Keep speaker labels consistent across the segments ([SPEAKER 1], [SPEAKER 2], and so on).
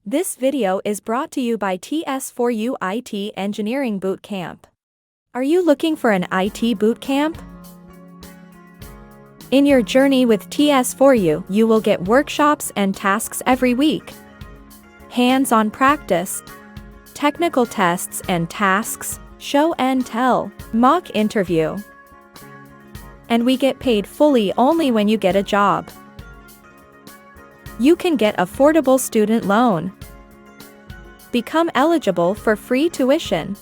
[SPEAKER 1] This video is brought to you by TS4U IT Engineering Bootcamp. Are you looking for an IT bootcamp? In your journey with TS4U, you will get workshops and tasks every week, hands-on practice, technical tests and tasks, show and tell, mock interview. And we get paid fully only when you get a job. You can get affordable student loan. Become eligible for free tuition.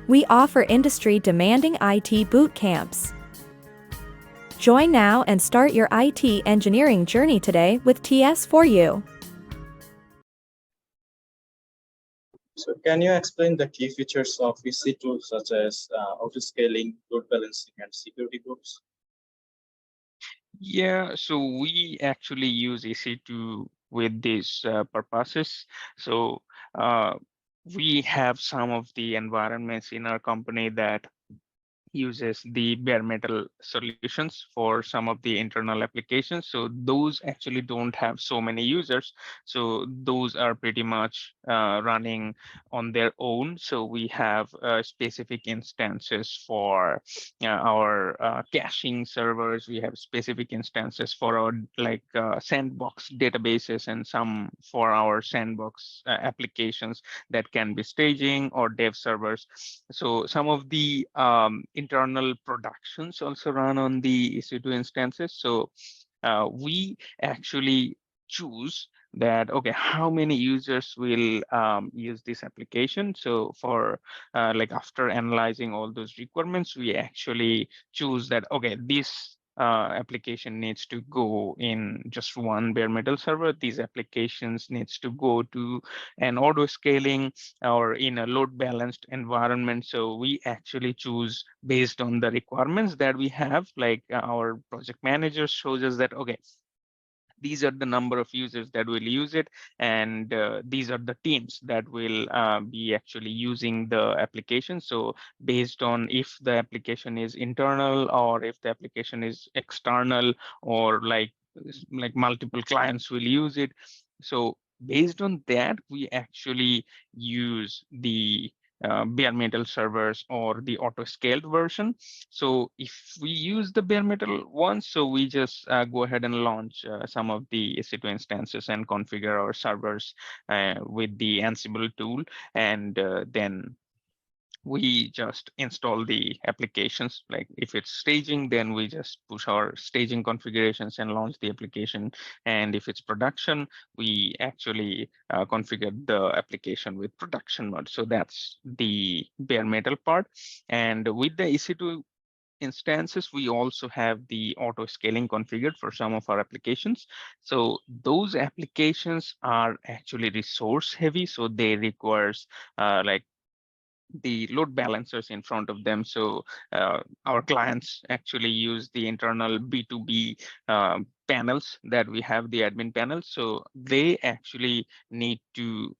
[SPEAKER 1] We offer industry-demanding IT boot camps. Join now and start your IT engineering journey today with TS4U.
[SPEAKER 2] So can you explain the key features of EC2 such as auto-scaling, load balancing, and security groups?
[SPEAKER 3] Yeah, so we actually use EC2 with these purposes. So we have some of the environments in our company that uses the bare metal solutions for some of the internal applications. So those actually don't have so many users. So those are pretty much running on their own. So we have specific instances for our caching servers. We have specific instances for our sandbox databases and some for our sandbox applications that can be staging or dev servers. So some of the internal productions also run on the EC2 instances. So we actually choose that, okay, how many users will use this application. So for after analyzing all those requirements, we actually choose that, okay, this application needs to go in just one bare metal server. These applications needs to go to an auto scaling or in a load balanced environment. So we actually choose based on the requirements that we have, like our project manager shows us that, okay, these are the number of users that will use it, and these are the teams that will be actually using the application. So based on if the application is internal or if the application is external, or like multiple clients will use it. So based on that, we actually use the bare metal servers or the auto scaled version. So if we use the bare metal one, so we just go ahead and launch some of the EC2 instances and configure our servers with the Ansible tool, and then we just install the applications. Like if it's staging, then we just push our staging configurations and launch the application. And if it's production, we actually configure the application with production mode. So that's the bare metal part. And with the EC2 instances, we also have the auto scaling configured for some of our applications. So those applications are actually resource heavy. So they requires the load balancers in front of them. So our clients actually use the internal B2B panels that we have, the admin panels. So they actually need to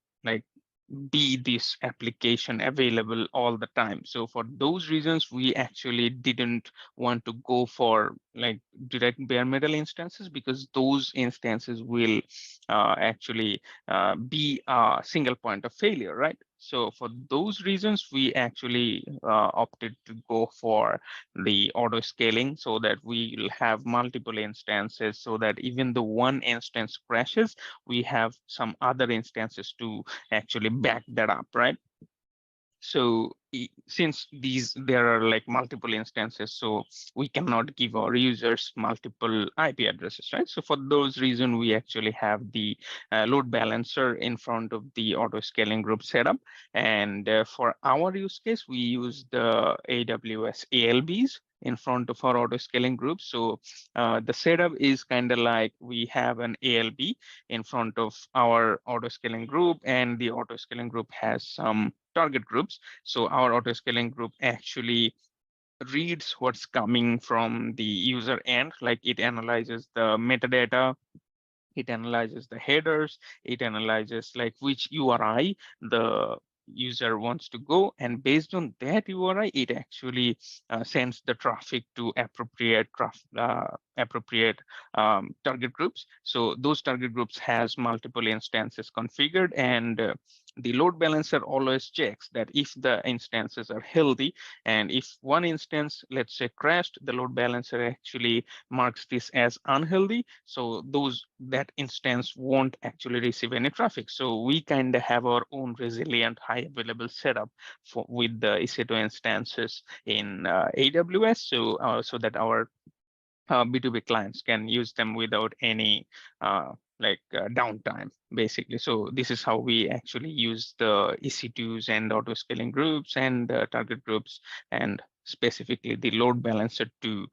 [SPEAKER 3] be this application available all the time. So for those reasons, we actually didn't want to go for direct bare metal instances, because those instances will actually be a single point of failure, right? So for those reasons, we actually opted to go for the auto scaling, so that we will have multiple instances, so that even the one instance crashes, we have some other instances to actually back that up, right? So since there are multiple instances, so we cannot give our users multiple IP addresses, right? So for those reasons, we actually have the load balancer in front of the auto scaling group setup. And for our use case, we use the AWS ALBs in front of our auto scaling group. So the setup is kind of like we have an ALB in front of our auto scaling group, and the auto scaling group has some target groups. So our auto scaling group actually reads what's coming from the user end, like it analyzes the metadata, it analyzes the headers, it analyzes which URI the user wants to go, and based on that URI, it actually sends the traffic to appropriate appropriate target groups. So those target groups has multiple instances configured, and the load balancer always checks that if the instances are healthy, and if one instance, let's say, crashed, the load balancer actually marks this as unhealthy. So that instance won't actually receive any traffic. So we kind of have our own resilient, high available setup with the EC2 instances in AWS, so that our B2B clients can use them without any downtime, basically. So this is how we actually use the EC2s and auto scaling groups and target groups, and specifically the load balancer to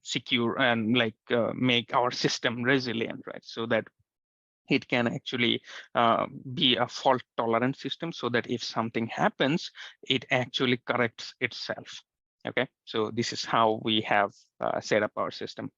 [SPEAKER 3] secure and make our system resilient, right? So that it can actually be a fault tolerant system, so that if something happens, it actually corrects itself. Okay, so this is how we have set up our system.